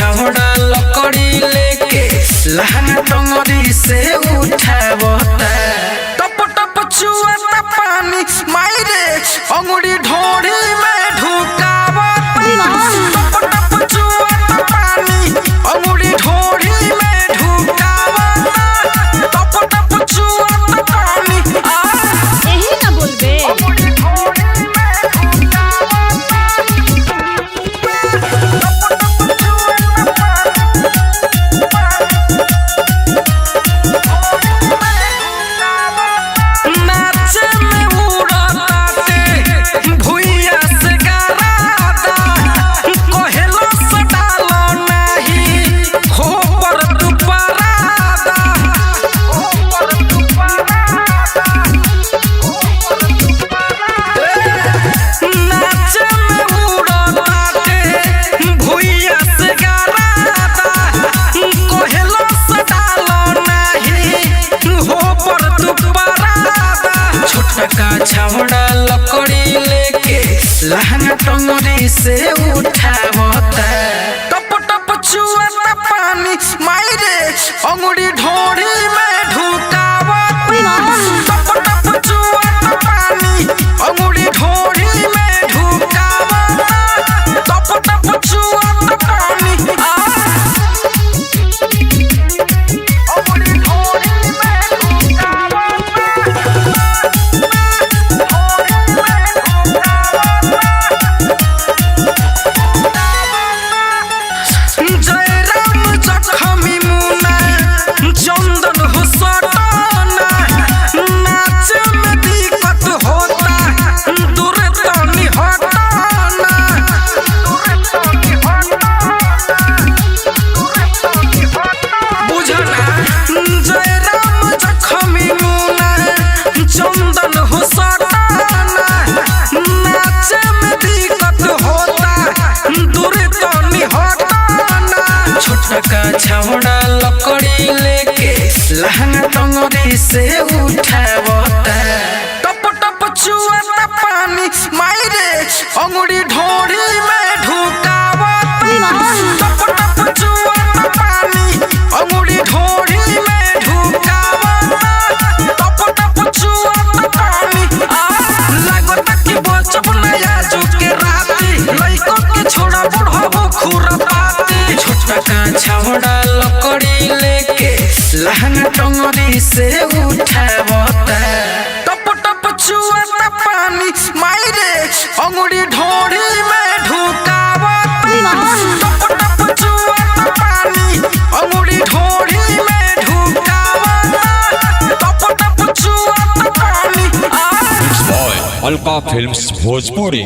छौड़ा लकड़ी लेके लहंगा टंगरी से उठावता टप टप चुआता पानी मायरे अंगुरी ढोड़ी में ढुकावता टप टप चुआता पानी अंगुरी ढोड़ी में ढुकावता टप टप चुआता पानी यही ना बोलबे छौड़ा लकड़ी लेके लहंगा टंगरी से उठावता टप टप चुआता पानी मायरे अंगुरी ढोड़ी में ढुकावता टप टप चुआता पानी अंगुरी ढोड़ी में ढुकावता टप टप चुआता पानी छौड़ा लकड़ी लेके लहंगा टंगरी से उठावता टप टप चुआता पानी मायरे अंगुरी ढोड़ी में ढुकावता टप टप चुआता पानी अंगुरी ढोड़ी में ढुकावता टप टप चुआता पानी लागता कि बचब नया जुके राती लइको के छोड़ा बुढ़ाबो खुरपाती छोटका छौड़ा लकड़ी लेके लहंगा टंगरी से उठावता टप टप चुआता पानी मायरे अंगुरी ढोड़ी में ढुकावता टप टप चुआता पानी अंगुरी ढोड़ी में ढुकावता टप टप चुआता पानी अलका फिल्म्स भोजपुरी।